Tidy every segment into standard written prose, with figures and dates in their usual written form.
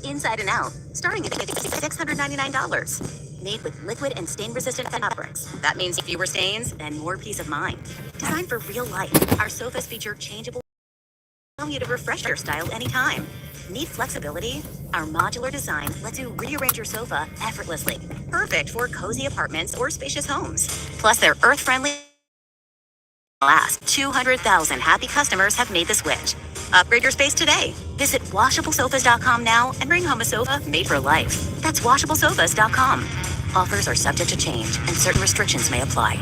inside and out, starting at $699. Made with liquid and stain-resistant fabrics. That means fewer stains and more peace of mind. Designed for real life, our sofas feature changeable, allow you to refresh your style anytime. Need flexibility? Our modular design lets you rearrange your sofa effortlessly. Perfect for cozy apartments or spacious homes. Plus, they're earth-friendly. Last 200,000 happy customers have made the switch. Upgrade your space today. Visit washablesofas.com now and bring home a sofa made for life. That's washablesofas.com. Offers are subject to change and certain restrictions may apply.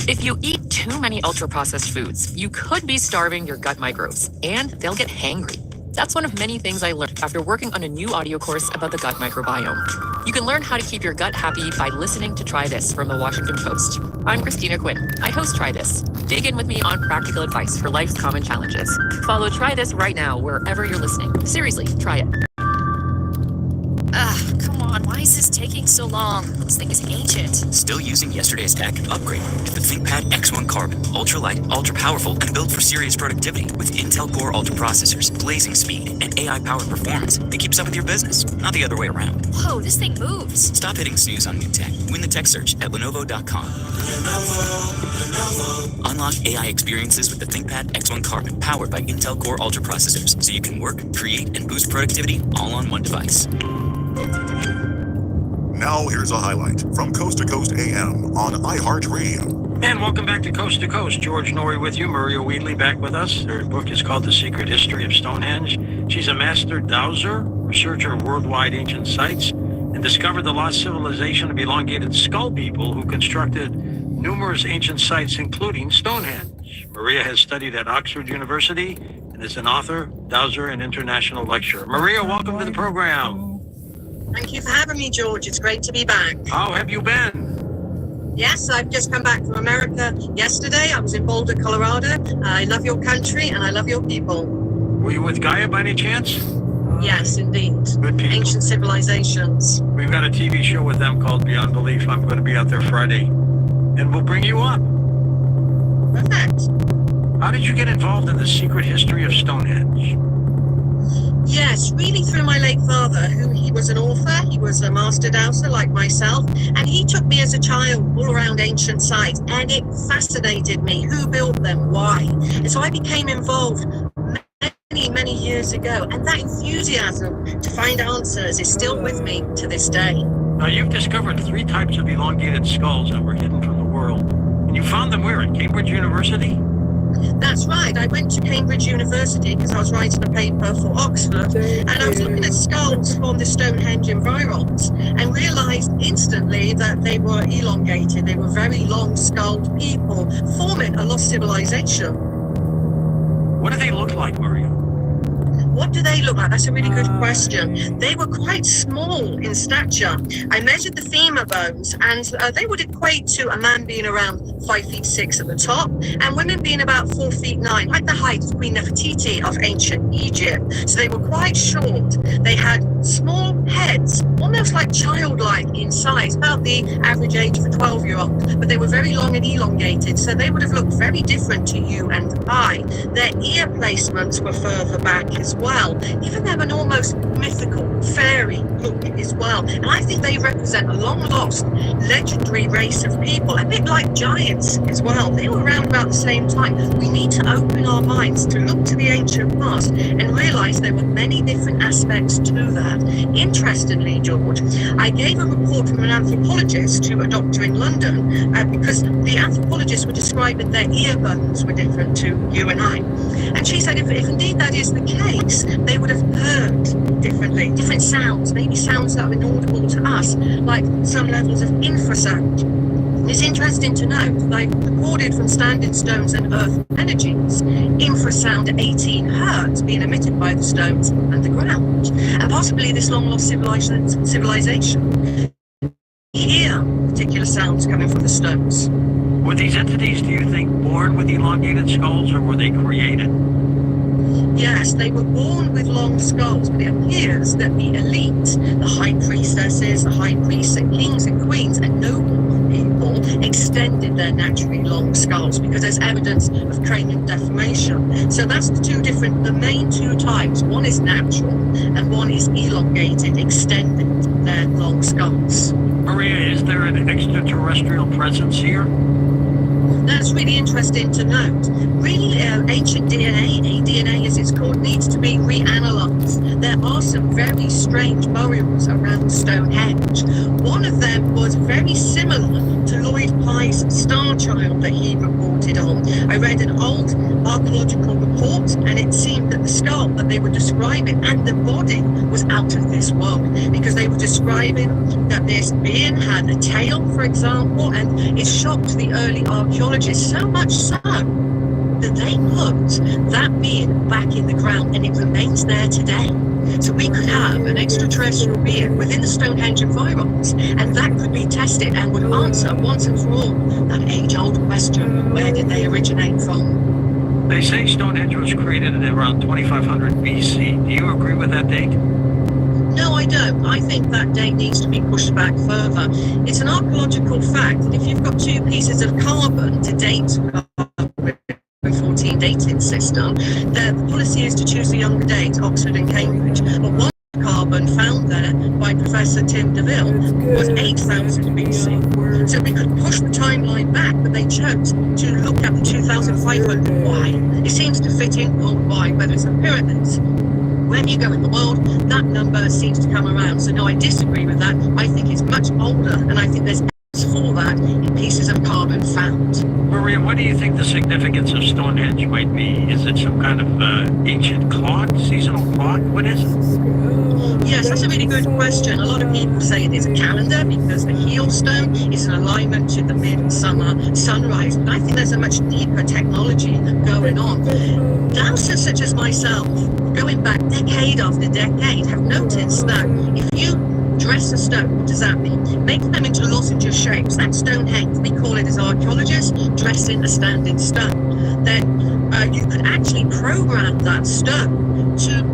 If you eat too many ultra-processed foods, you could be starving your gut microbes, and they'll get hangry. That's one of many things I learned after working on a new audio course about the gut microbiome. You can learn how to keep your gut happy by listening to Try This from the Washington Post. I'm Christina Quinn. I host Try This. Dig in with me on practical advice for life's common challenges. Follow Try This right now wherever you're listening. Seriously, try it. Come on, why is this taking so long? This thing is ancient. Still using yesterday's tech? Upgrade to the ThinkPad X1 Carbon. Ultra light, ultra powerful, and built for serious productivity. With Intel Core Ultra processors, blazing speed, and AI-powered performance that keeps up with your business, not the other way around. Whoa, this thing moves. Stop hitting snooze on new tech. Win the tech search at Lenovo.com. Lenovo. Unlock AI experiences with the ThinkPad X1 Carbon, powered by Intel Core Ultra processors, so you can work, create, and boost productivity all on one device. Now here's a highlight from Coast to Coast AM on iHeartRadio. And welcome back to Coast to Coast. George Norrie with you, Maria Wheatley back with us. Her book is called The Secret History of Stonehenge. She's a master dowser, researcher of worldwide ancient sites, and discovered the lost civilization of elongated skull people who constructed numerous ancient sites, including Stonehenge. Maria has studied at Oxford University and is an author, dowser, and international lecturer. Maria, welcome to the program. Thank you for having me, George. It's great to be back. How have you been? Yes, I've just come back from America yesterday. I was in Boulder, Colorado. I love your country and I love your people. Were you with Gaia by any chance? Yes, indeed. Good people. Ancient civilizations. We've got a TV show with them called Beyond Belief. I'm going to be out there Friday, and we'll bring you up. Perfect. How did you get involved in the secret history of Stonehenge? Yes, really through my late father, he was an author, he was a master dowser like myself, and he took me as a child all around ancient sites, and it fascinated me. Who built them? Why? And so I became involved many years ago, and that enthusiasm to find answers is still with me to this day. Now, you've discovered 3 types of elongated skulls that were hidden from the world, and you found them where? At Cambridge University? That's right. I went to Cambridge University because I was writing a paper for Oxford, and I was looking at skulls from the Stonehenge environs and realized instantly that they were elongated. They were very long-skulled people forming a lost civilization. What do they look like, Maria? What do they look like? That's a really good question. They were quite small in stature. I measured the femur bones, and they would equate to a man being around 5'6" at the top, and women being about 4'9", like the height of Queen Nefertiti of ancient Egypt. So they were quite short. They had small heads, almost like childlike in size, about the average age of a 12-year-old, but they were very long and elongated, so they would have looked very different to you and I. Their ear placements were further back as well, giving them an almost mythical, fairy look as well. And I think they represent a long-lost, legendary race of people, a bit like giants as well. They were around about the same time. We need to open our minds to look to the ancient past and realize there were many different aspects to that. Interestingly, George, I gave a report from an anthropologist to a doctor in London because the anthropologists were describing their ear bones were different to you and I. And she said if indeed that is the case, they would have heard differently, different sounds, maybe sounds that are inaudible to us, like some levels of infrasound. It's interesting to note that they recorded from standing stones and earth energies, infrasound at 18 hertz being emitted by the stones underground, and possibly this long-lost civilization hear particular sounds coming from the stones. Were these entities, do you think, born with elongated skulls, or were they created? Yes, they were born with long skulls, but it appears that the elite, the high priestesses, the high priests and kings and queens and nobles, people extended their naturally long skulls because there's evidence of cranial deformation. So that's the main two types. One is natural and one is elongated, extended their long skulls. Maria, is there an extraterrestrial presence here? That's really interesting to note. Really, ancient DNA, DNA as it's called, needs to be reanalyzed. There are some very strange burials around Stonehenge. One of them was very similar to Lloyd Pye's star child that he reported on. I read an old archaeological report and it seemed that the skull that they were describing and the body was out of this world, because they were describing that this being had a tail, for example, and it shocked the early archaeologists so much so that they put that being back in the ground and it remains there today. So we could have an extraterrestrial being within the Stonehenge environs, and that could be tested and would answer once and for all that age-old question: where did they originate from? They say Stonehenge was created at around 2500 BC. Do you agree with that date? No, I don't. I think that date needs to be pushed back further. It's an archaeological fact that if you've got two pieces of carbon to date 14 dating system, the policy is to choose the younger date, Oxford and Cambridge. But one carbon found there by Professor Tim DeVille was 8000 BC. So we could push the timeline back, but they chose to look at the 2500. Why? It seems to fit in worldwide, whether it's the pyramids. Wherever you go in the world, that number seems to come around. So no, I disagree with that. I think it's much older, and I think there's evidence for that in pieces of carbon found. Maria, what do you think the significance of Stonehenge might be? Is it some kind of ancient clock, seasonal clock? What is it? Yes, that's a really good question. A lot of people say it is a calendar because the heel stone is in alignment to the midsummer sunrise. But I think there's a much deeper technology going on. Dowsers such as myself, going back decade after decade, have noticed that if you dress a stone, what does that mean? Make them into lozenge shapes. That's Stonehenge. We call it as archaeologists dressing a standing stone. Then you could actually program that stone to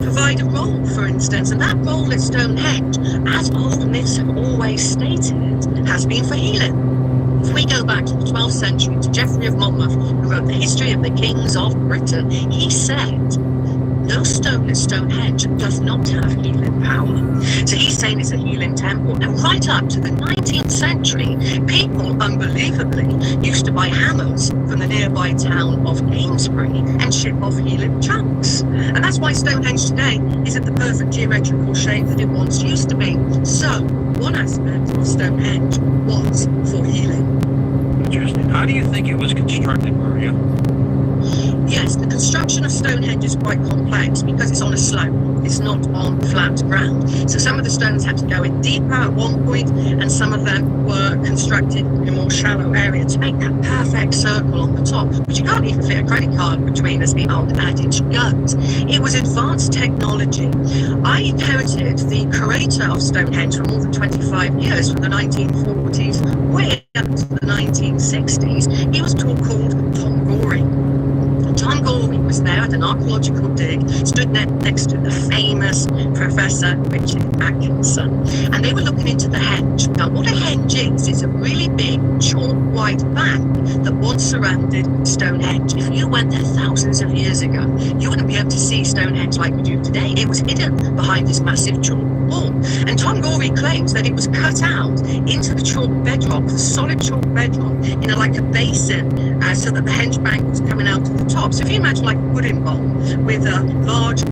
provide a role, for instance, and that role at Stonehenge, as old myths have always stated, has been for healing. If we go back to the 12th century to Geoffrey of Monmouth, who wrote the history of the kings of Britain, he said, no stone at Stonehenge does not have healing power. So he's saying it's a healing temple. And right up to the 19th century, people, unbelievably, used to buy hammers from the nearby town of Amesbury and ship off healing chunks. And that's why Stonehenge today isn't the perfect geometrical shape that it once used to be. So one aspect of Stonehenge was for healing. Interesting. How do you think it was constructed, Maria? Yes, the construction of Stonehenge is quite complex because it's on a slope. It's not on flat ground. So some of the stones had to go in deeper at one point, and some of them were constructed in a more shallow area to make that perfect circle on the top, which you can't even fit a credit card between, as the old adage goes. It was advanced technology. I inherited the curator of Stonehenge for more than 25 years, from the 1940s way up to the 1960s. He was called Tom Goring. Tom Goring was there at an archaeological dig, stood next to the famous Professor Richard Atkinson, and they were looking into the henge. Now, what a henge is a really big, chalk white bank that once surrounded Stonehenge. If you went there thousands of years ago, you wouldn't be able to see Stonehenge like we do today. It was hidden behind this massive chalk wall. And Tom Goring claims that it was cut out into the chalk bedrock, the solid chalk bedrock, in like a basin, so that the henge bank was coming out to the top. So if you imagine like a pudding bowl with a large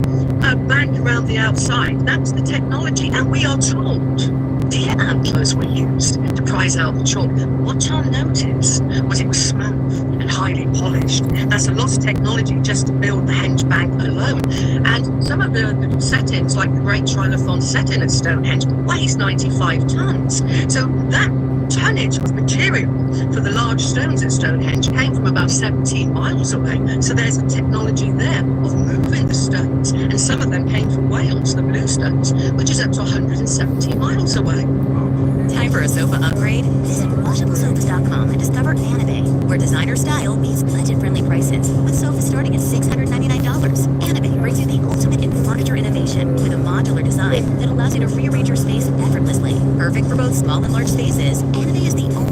bank around the outside, that's the technology. And we are told deer antlers were used to prize out the chalk. What Tom noticed was it was smooth and highly polished. That's a lot of technology just to build the henge bank alone. And some of the settings, like the Great Trilithon setting at Stonehenge, weighs 95 tons. So that tonnage of material for the large stones at Stonehenge came from about 17 miles away. So there's a technology there of moving the stones, and some of them came from Wales, the blue stones, which is up to 170 miles away. Time for a sofa upgrade? Visit WashableSofas.com and discover Anabe, where designer style meets budget-friendly prices, with sofas starting at $699. Anabe brings you the ultimate in furniture innovation with a modular design that allows you to rearrange your space effortlessly. Perfect for both small and large spaces, Anabe is the only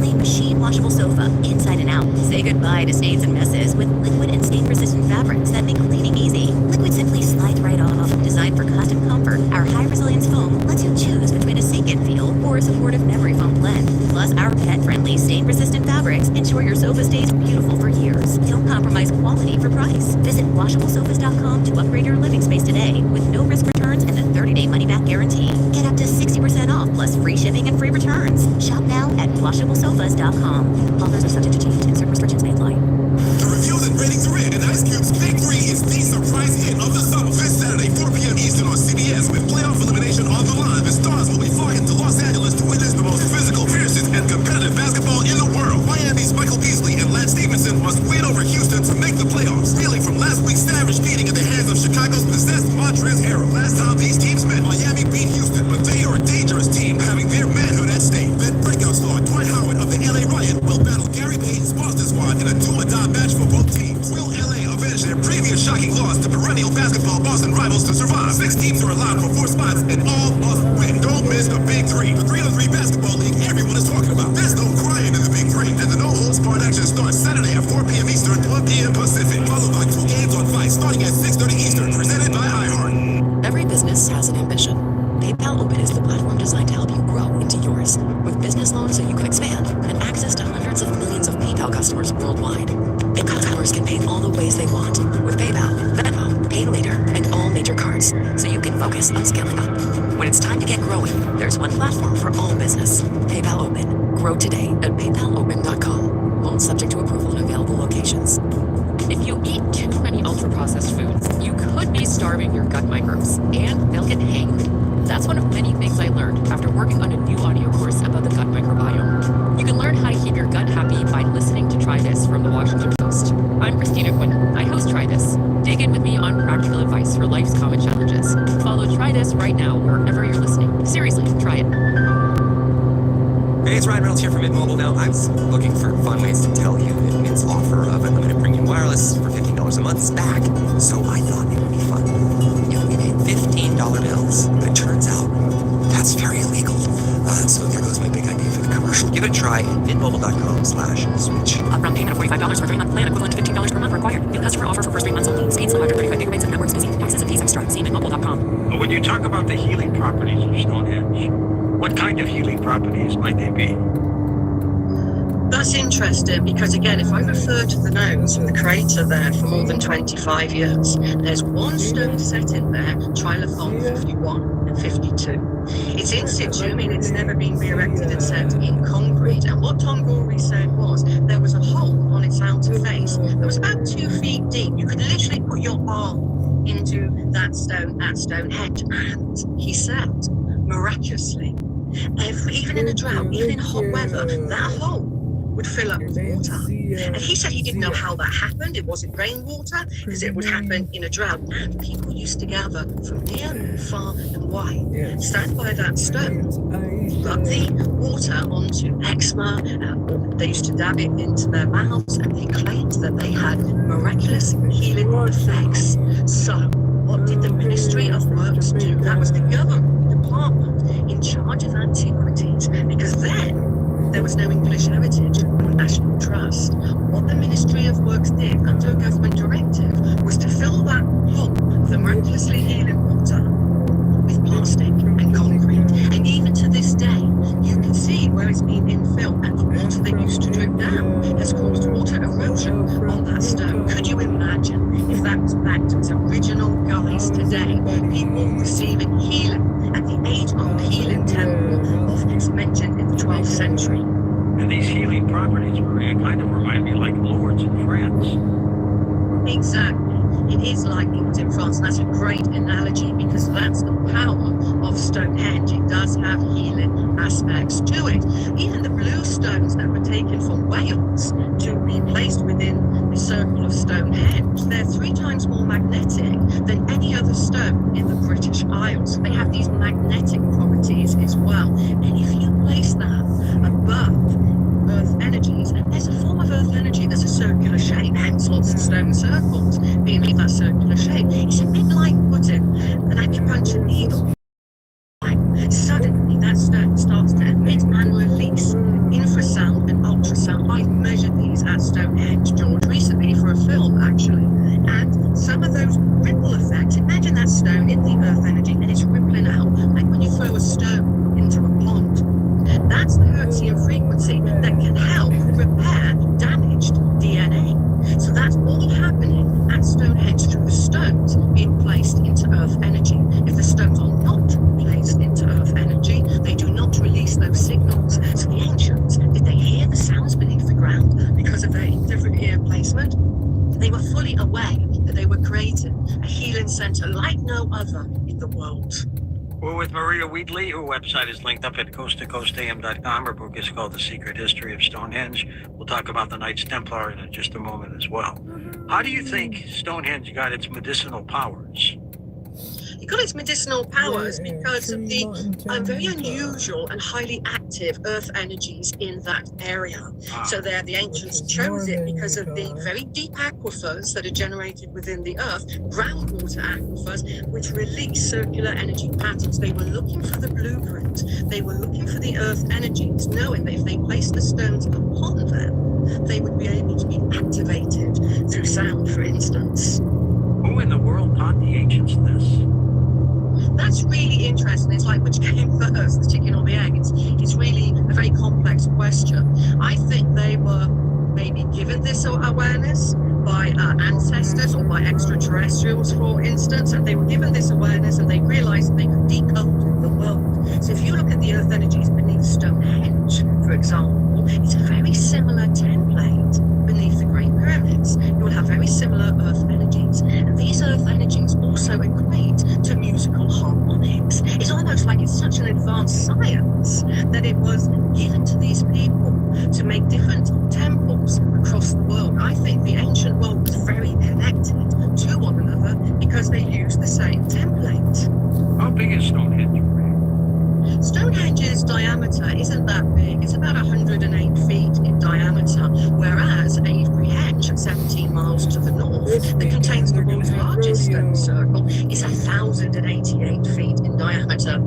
to stains and messes with liquid and stain-resistant fabrics that make cleaning easy. Liquid simply slides right off. Designed for custom comfort, our high-resilience foam lets you choose between a sink-in feel or a supportive memory foam blend. Plus, our pet-friendly, stain-resistant fabrics ensure your sofa stays beautiful for years. Don't compromise quality for price. Visit WashableSofas.com to upgrade your living space today with no risk returns and a 30-day money-back guarantee. Get up to 60% off plus free shipping and free returns. Shop now at WashableSofas.com. Offers are subject to change and certain restrictions may apply. The review that Ready to Red and Ice Cube's Big 3 is the surprise hit of the summer. This Saturday, 4 p.m. Eastern on CBS with playoff elimination on the line. The stars will be flying to Los Angeles to witness the most physical, fiercest, and competitive basketball in the world. Miami's Michael Beasley and Lance Stevenson must win over Houston to make the playoffs. Reeling from last week's savage beating at the hands of Chicago's possessed Montrezl Harrell. Last time these teams met, Miami beat Houston, but they are a dangerous team having their manhood at stake. Then breakout star Dwight Howard of the LA Riot will battle Gary Payton's Boston squad in a do-or-die match for both teams. Will LA avenge their previous shocking loss to perennial basketball Boston rivals to survive? 6 teams are allowed for 4 spots and all must win. Don't miss the Big 3. The 3-on-3 basketball league everyone is talking about. There's no crying in the Big 3. And the no-holds-barred action starts Saturday at 4 p.m. Eastern, 1 p.m. Pacific. Followed by 2 games on Vice starting at 6:30 Eastern. Presented by iHeart. Every business has an ambition. PayPal Open is the platform designed to help you grow into yours. With business loans so you can expand and access to hundreds of millions of PayPal customers worldwide. PayPal customers can pay all the ways they want with PayPal, Venmo, Pay Later, and all major cards, so you can focus on scaling up. When it's time to get growing, there's one platform for all business. PayPal Open. Grow today at paypalopen.com. Loans subject to approval in available locations. If you eat too many ultra-processed foods, you could be starving your gut microbes, and they'll get hangry. That's one of many things I learned after working on a new audio course about the gut microbiome. You can learn how to keep your gut happy by listening to Try This from the Washington Post. I'm Christina Quinn. I host Try This. Dig in with me on practical advice for life's common challenges. Follow Try This right now wherever you're listening. Seriously, try it. Hey, it's Ryan Reynolds here from Mint Mobile. Now, I was looking for fun ways to tell you that Mint's offer of unlimited premium wireless for $15 a month is back. So I thought it would be fun if we made $15 bills. But it turns out that's very illegal. So there goes my big idea for the commercial. Give it a try at mintmobile.com/switch. Upfront payment of $45 for 3-month plan equivalent to $15 per month required. New customer offer for first 3 months only. Speeds 135 gigabytes and networks busy. Taxes and fees extra. See mintmobile.com. But when you talk about the healing properties of Stonehenge, what kind of healing properties might they be? That's interesting because, again, if I refer to the notes from the crater there for more than 25 years, there's one stone set in there, Trilithon 51 and 52. It's in situ, meaning it's never been re-erected and set in concrete. And what Tom Gorey said was there was a hole on its outer face that was about 2 feet deep. You could literally put your arm into that stone at Stonehenge. And he said, miraculously, even in a drought, even in hot weather, that hole would fill up with water. And he said he didn't know how that happened. It wasn't rainwater, because it would happen in a drought. And people used to gather from near, far, and wide, stand by that stone, rub the water onto eczema. They used to dab it into their mouths, and they claimed that they had miraculous healing effects. So, what did the Ministry of Works do? That was the government department in charge of antiquities, because then there was no English heritage or national trust. What the Ministry of Works did under a government directive was to fill that hole of the miraculously healing water with plastic and concrete. And even to this day, you can see where it's been infilled, and the water that used to drip down has caused water erosion on that stone. Could you imagine if that was back to its original guise today? People receiving healing at the age-old healing temple of it's mentioned in the 12th century. And these healing properties, Maria, kind of remind me like Lourdes in France. Exactly. It is like Lourdes in France, and that's a great analogy because that's the power of Stonehenge. It does have healing aspects to it. Even the blue stones that were taken from Wales to be placed within the circle of Stonehenge, they're 3 times more magnetic than any other stone in the British Isles. They have these magnetic properties as well. And if you place that above Earth energies, and there's a form of Earth energy that's a circular shape, hence lots of stone circles being in that circular shape. It's a bit like putting an acupuncture needle. Suddenly that stone starts to emit and release infrasound and ultrasound. I've measured these at Stonehenge, George. way that they were created, a healing center like no other in the world. We're with Maria Wheatley. Her website is linked up at coasttocoastam.com. Her book is called The Secret History of Stonehenge. We'll talk about the Knights Templar in just a moment as well. How do you think Stonehenge got its medicinal powers? It got its medicinal powers because of the very unusual and highly active earth energies in that area. So there, the ancients chose it because of the very deep aquifers that are generated within the earth, groundwater aquifers, which release circular energy patterns. They were looking for the blueprint. They were looking for the earth energies, knowing that if they placed the stones upon them, they would be able to be activated through sound, for instance. Who in the world taught the ancients this? That's really interesting. It's like which came first, the chicken or the egg? It's really a very complex question. I think they were maybe given this awareness by ancestors or by extraterrestrials, for instance, and they were given this awareness and they realized that they could decode the world. So if you look at the earth energies beneath Stonehenge, for example, it's a very similar template beneath the Great Pyramids. You will have very similar earth energies, and these earth energies also equate to musical harmonics. It's almost like it's such an advanced science that it was given to these people to make different temples across the world. I think the ancient world was very connected to one another because they used the same template. How big is Stonehenge? Stonehenge's diameter isn't that big. It's about 108 feet in diameter, whereas Avebury Henge, at 17 miles to the north, that contains the world's largest stone circle, is 1,088 feet in diameter.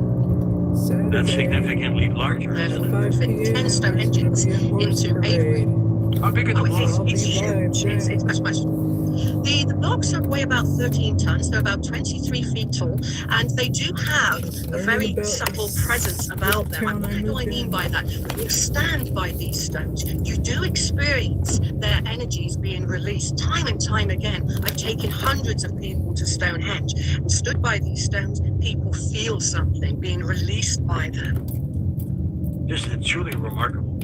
That's significantly larger. There's 10 Stonehenges into Avebury. How big are the blocks? It's huge. It's much. The blocks weigh about 13 tons. They're about 23 feet tall, and they do have a very subtle presence about them. And what do I mean by that? When you stand by these stones, you do experience their energies being released time and time again. I've taken hundreds of people to Stonehenge and stood by these stones. People feel something being released by them. Just truly remarkable.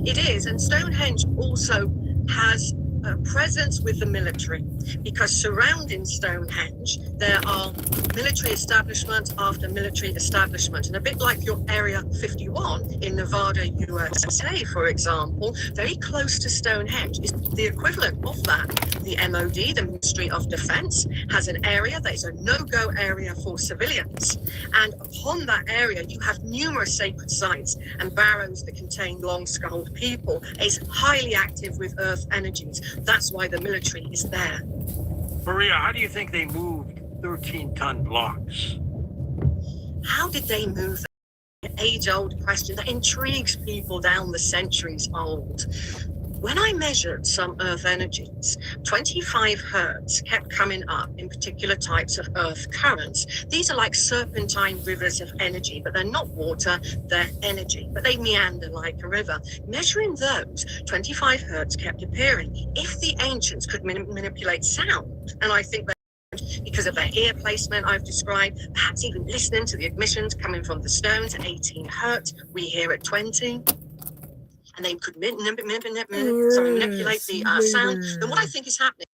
It is, and Stonehenge also has a presence with the military, because surrounding Stonehenge there are military establishment after military establishment, and a bit like your Area 51 in Nevada, USA, for example, very close to Stonehenge is the equivalent of that. The MOD, the Ministry of Defense, has an area that is a no-go area for civilians, and upon that area you have numerous sacred sites and barrows that contain long-skulled people. It's highly active with earth energies. That's why the military is there. Maria, how do you think they moved 13-ton blocks? How did they move them? An age-old question that intrigues people down the centuries old. When I measured some earth energies, 25 hertz kept coming up in particular types of earth currents. These are like serpentine rivers of energy, but they're not water, they're energy, but they meander like a river. Measuring those, 25 hertz kept appearing. If the ancients could manipulate sound, and I think because of their ear placement I've described, perhaps even listening to the emissions coming from the stones at 18 hertz, we hear at 20. And they could manipulate the sound. Then what I think is happening